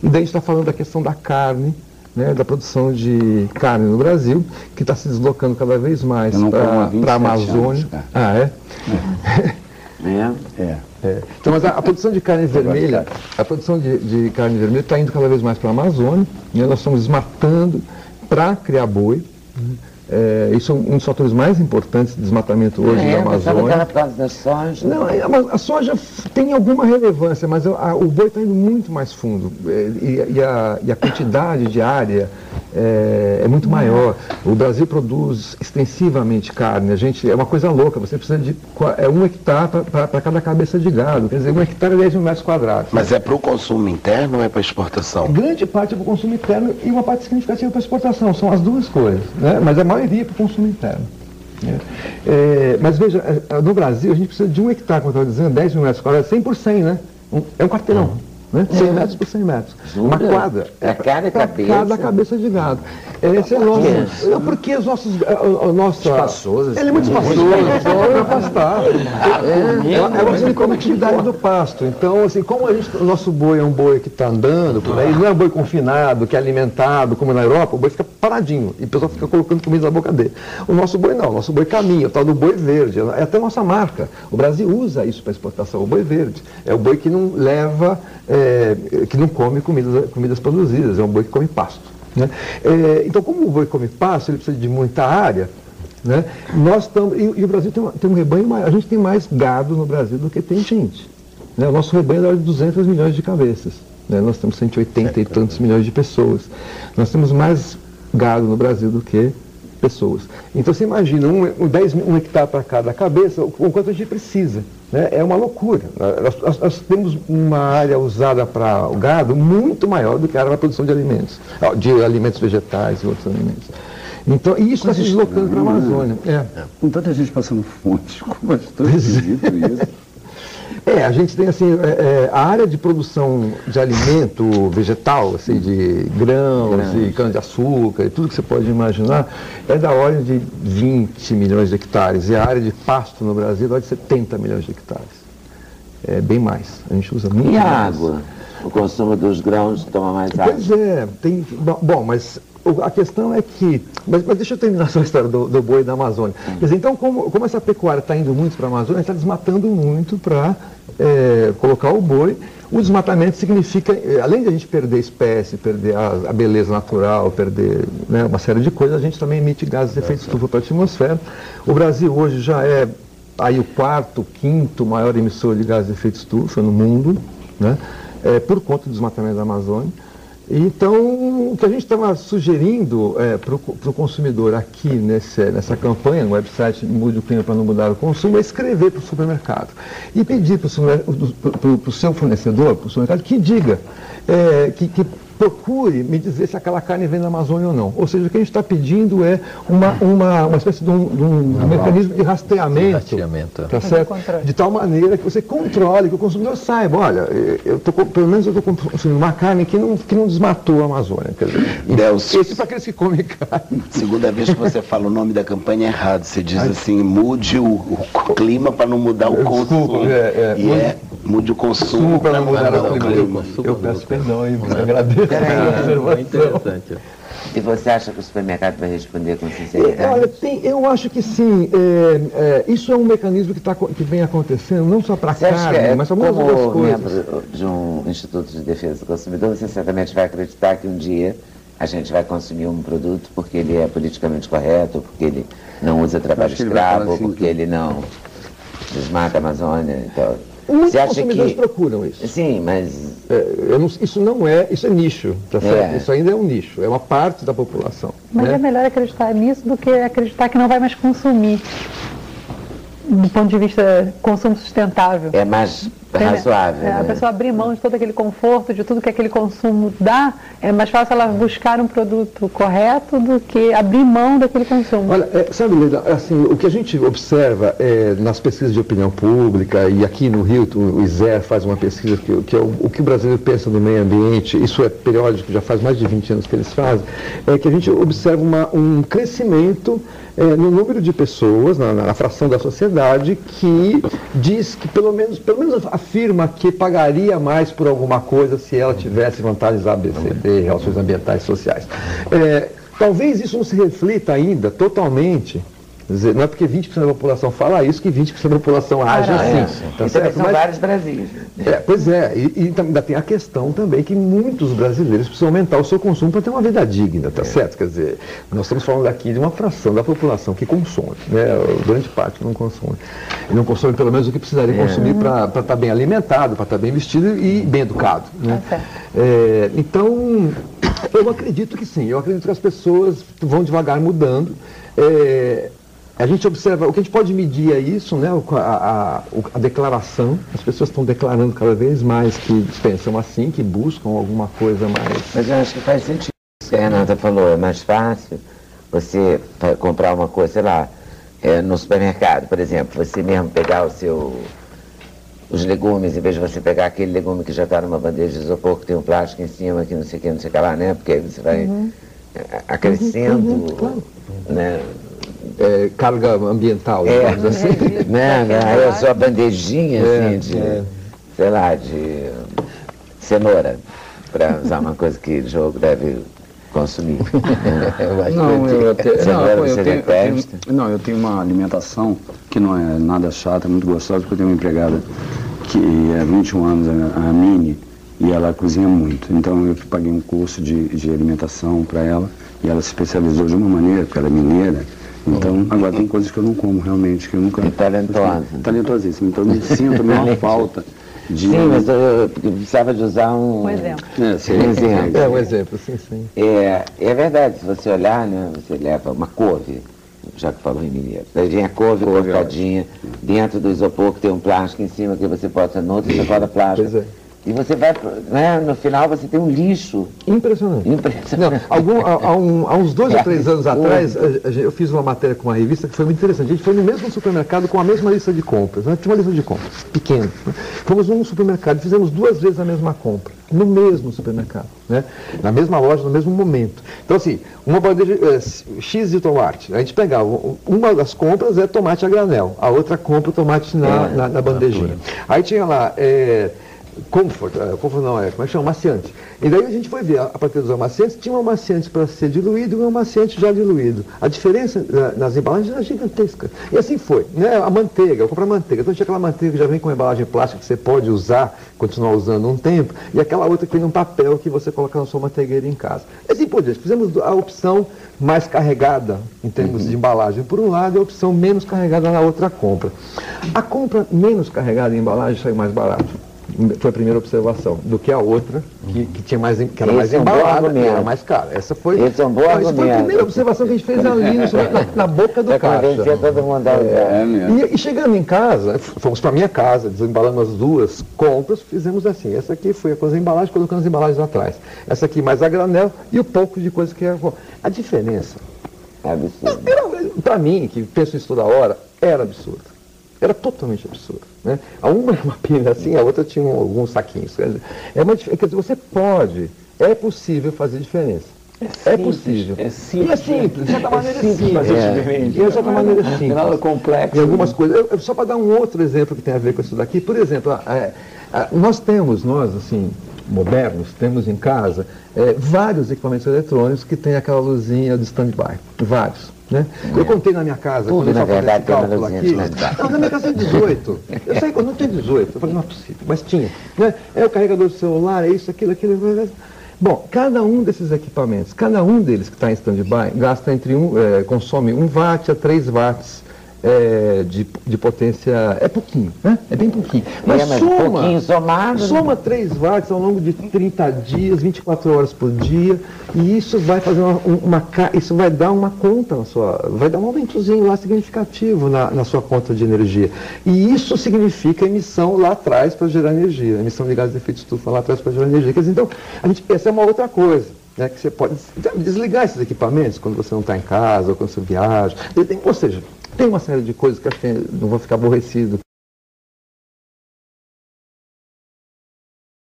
E daí a gente está falando da questão da carne, né, da produção de carne no Brasil, que está se deslocando cada vez mais para a Amazônia. Ah, é? Então, mas a produção de carne vermelha, de carne vermelha está indo cada vez mais para a Amazônia, né? Nós estamos desmatando para criar boi. Isso é um dos fatores mais importantes de desmatamento hoje na Amazônia. Por causa da soja? Não, a soja tem alguma relevância, mas o boi está indo muito mais fundo. E a quantidade de área é muito maior. O Brasil produz extensivamente carne. É uma coisa louca, você precisa de 1 hectare para cada cabeça de gado. Quer dizer, 1 hectare é 10 mil metros quadrados. Mas é para o consumo interno ou é para exportação? Grande parte é para o consumo interno e uma parte significativa para a exportação. São as duas coisas, né? Mas a maioria é para o consumo interno. Mas veja, no Brasil a gente precisa de 1 hectare, como eu estava dizendo, 10 mil metros quadrados, 100 por 100, né? É um quarteirão. Né? 100 metros por 100 metros. Uma quadra. Cada cabeça de gado. Esse é nosso. Porque os nossos. Espaçoso. Ele é muito espaçoso, para pastar. É uma uniconectividade do pasto. Então, assim, como o nosso boi é um boi que está andando por aí, não é um boi confinado, que é alimentado, como na Europa, o boi fica paradinho e o pessoal fica colocando comida na boca dele. O nosso boi não, o nosso boi caminha, o tal do boi verde. É até a nossa marca. O Brasil usa isso para exportação, o boi verde. É o boi que não leva. Que não come comidas produzidas, é um boi que come pasto. Né? Então, como o boi come pasto, ele precisa de muita área, né? E o Brasil tem um rebanho, a gente tem mais gado no Brasil do que tem gente. Né? O nosso rebanho é de 200 milhões de cabeças. Né? Nós temos 180 e tantos milhões de pessoas. Nós temos mais gado no Brasil do que pessoas. Então você imagina, 1 hectare para cada cabeça, o quanto a gente precisa. Né? É uma loucura. Nós temos uma área usada para o gado muito maior do que a área para a produção de alimentos vegetais e outros alimentos. Então, e isso está se deslocando para a Amazônia. Com tanta gente passando fome, como é tão esquisito isso. A gente tem assim, a área de produção de alimento vegetal, assim, de grãos e cana-de-açúcar e tudo que você pode imaginar, é da ordem de 20 milhões de hectares. E a área de pasto no Brasil é da ordem de 70 milhões de hectares. É bem mais. A gente usa muito mais. E a água? O consumo dos grãos toma mais água? Pois é. Mas a questão é que... Mas deixa eu terminar essa história do boi da Amazônia. Quer dizer, então, como essa pecuária está indo muito para a Amazônia, está desmatando muito para colocar o boi. O desmatamento significa, além de a gente perder espécie, perder a beleza natural, perder, né, uma série de coisas, a gente também emite gases de efeito estufa para a atmosfera. O Brasil hoje já é aí o 4º, 5º maior emissor de gases de efeito estufa no mundo, né, por conta do desmatamento da Amazônia. Então, o que a gente estava sugerindo para o consumidor aqui nessa campanha, no website Mude o Clima para Não Mudar o Consumo, é escrever para o supermercado e pedir para o seu fornecedor, para o supermercado, que diga, que procure me dizer se aquela carne vem da Amazônia ou não. Ou seja, o que a gente está pedindo é uma espécie de um mecanismo de rastreamento, tá certo? De tal maneira que você controle, que o consumidor saiba, olha, pelo menos eu estou consumindo uma carne que não desmatou a Amazônia. Quer dizer, esse para aqueles que comem carne. Segunda vez que você fala o nome da campanha errado, você diz assim, mude o clima para não mudar o consumo. Mude o consumo para não mudar o clima. Eu peço perdão e agradeço. Muito interessante. E você acha que o supermercado vai responder com sinceridade? Eu acho que sim. Isso é um mecanismo que vem acontecendo, não só para a carne, mas para muitas outras coisas. Como membro de um Instituto de Defesa do Consumidor, você certamente vai acreditar que um dia a gente vai consumir um produto porque ele é politicamente correto, porque ele não usa trabalho escravo, porque ele não desmata a Amazônia e tal. Muitos consumidores procuram isso. Sim, mas... isso é nicho, tá certo? Isso ainda é um nicho, é uma parte da população. Mas é melhor acreditar nisso do que acreditar que não vai mais consumir, do ponto de vista consumo sustentável. É mais razoável. A pessoa abrir mão de todo aquele conforto, de tudo que aquele consumo dá, é mais fácil ela buscar um produto correto do que abrir mão daquele consumo. Olha, sabe, Leda, assim, o que a gente observa nas pesquisas de opinião pública, e aqui no Rio o ISER faz uma pesquisa que é o que o brasileiro pensa do meio ambiente, isso é periódico, já faz mais de 20 anos que eles fazem, é que a gente observa um crescimento no número de pessoas, na fração da sociedade, que diz que pelo menos a afirma que pagaria mais por alguma coisa se ela tivesse vantagens A, B, C, D, relações ambientais e sociais. Talvez isso não se reflita ainda totalmente. Quer dizer, não é porque 20% da população fala isso que 20% da população age assim. Tá certo? São vários Brasis. Pois é, e ainda tem a questão também que muitos brasileiros precisam aumentar o seu consumo para ter uma vida digna, tá certo? Quer dizer, nós estamos falando aqui de uma fração da população que consome, né? Grande parte não consome. E não consome pelo menos o que precisaria consumir para estar bem alimentado, para estar bem vestido e bem educado, né? Então, eu acredito que sim, eu acredito que as pessoas vão devagar mudando. A gente observa, o que a gente pode medir é isso, né? A declaração, as pessoas estão declarando cada vez mais que pensam assim, que buscam alguma coisa mais. Mas eu acho que faz sentido. O que a Renata falou, é mais fácil você comprar uma coisa, sei lá, no supermercado, por exemplo, você mesmo pegar os legumes, em vez de você pegar aquele legume que já está numa bandeja de isopor, que tem um plástico em cima, que não sei o que, não sei o que lá, né? Porque aí você vai acrescendo, claro. Né? Carga ambiental, assim, né? Aí a sua bandejinha, assim, sei lá, de cenoura, para usar uma coisa que o jogo deve consumir. Eu tenho uma alimentação que não é nada chata, é muito gostosa, porque eu tenho uma empregada que há 21 anos, a Mini, e ela cozinha muito. Então eu paguei um curso de alimentação para ela, e ela se especializou de uma maneira, porque ela é mineira. Então, agora tem coisas que eu não como realmente, que eu nunca... Talentosíssimo. Então, eu me sinto uma falta de... Sim, mas eu precisava de usar um exemplo. Um exemplo, sim. É verdade, se você olhar, né, você leva uma couve, já que falou em mineiro. Daí vem a couve cortadinha, dentro do isopor que tem um plástico em cima, que você bota no outro, você coloca plástico. Pois é. E você vai, né, no final você tem um lixo. Impressionante. Não, há uns 2 ou 3 anos atrás, eu fiz uma matéria com uma revista que foi muito interessante. A gente foi no mesmo supermercado com a mesma lista de compras. Né? Tinha uma lista de compras, pequena. Né? Fomos num supermercado e fizemos 2 vezes a mesma compra. No mesmo supermercado. Né? Na mesma loja, no mesmo momento. Então, assim, uma bandeja X de tomate. A gente pegava, uma das compras é tomate a granel. A outra compra o tomate na bandejinha. Aí tinha lá... Comfort não é, como é que chama? Amaciante. E daí a gente foi ver, a partir dos amaciantes, tinha um amaciante para ser diluído e um amaciante já diluído. A diferença nas embalagens era gigantesca. E assim foi, né? A manteiga, eu comprei manteiga. Então tinha aquela manteiga que já vem com embalagem plástica que você pode usar, continuar usando um tempo, e aquela outra que vem num papel que você coloca na sua manteigueira em casa. E assim por diante. Fizemos a opção mais carregada em termos de embalagem por um lado e a opção menos carregada na outra compra. A compra menos carregada em embalagem saiu mais barato. Foi a primeira observação, do que a outra, que era mais embalada, que era mais cara. Essa foi a primeira observação que a gente fez ali na boca do caixa. Todo mundo e chegando em casa, fomos para a minha casa, desembalamos as 2 compras, fizemos assim. Essa aqui foi com as embalagens, colocando as embalagens atrás. Essa aqui mais a granel e o pouco de coisa que era. A diferença, para mim, que penso isso toda hora, era absurda. Era totalmente absurdo. Né? A uma era uma pilha assim, a outra tinha alguns saquinhos. Quer dizer, você pode, é possível fazer diferença. É possível. É simples. E é simples, de certa maneira é simples. Mas é diferente. De certa maneira é simples. Não é nada complexo. Em algumas coisas. Só para dar um outro exemplo que tem a ver com isso daqui, por exemplo, nós assim, modernos, temos em casa vários equipamentos eletrônicos que têm aquela luzinha de stand-by. Vários. Né? Eu contei na minha casa, quando eu faço esse cálculo aqui, na minha casa é 18. Eu sei quando não tem 18, eu falei, não é possível, mas tinha. Né? É o carregador do celular, é isso, aquilo. Bom, cada um desses equipamentos, cada um deles que está em stand-by, gasta consome 1 watt a 3 watts de potência, é pouquinho, né? É bem pouquinho. Mas soma 3 watts ao longo de 30 dias, 24 horas por dia, e isso vai fazer isso vai dar uma conta vai dar um aumentozinho lá significativo na sua conta de energia. E isso significa emissão lá atrás para gerar energia, emissão de gases de efeito de estufa lá atrás para gerar energia. Quer dizer, então, essa é uma outra coisa. Né, que você pode desligar esses equipamentos quando você não está em casa ou quando você viaja. Ou seja, tem uma série de coisas que acho que não vou ficar aborrecido.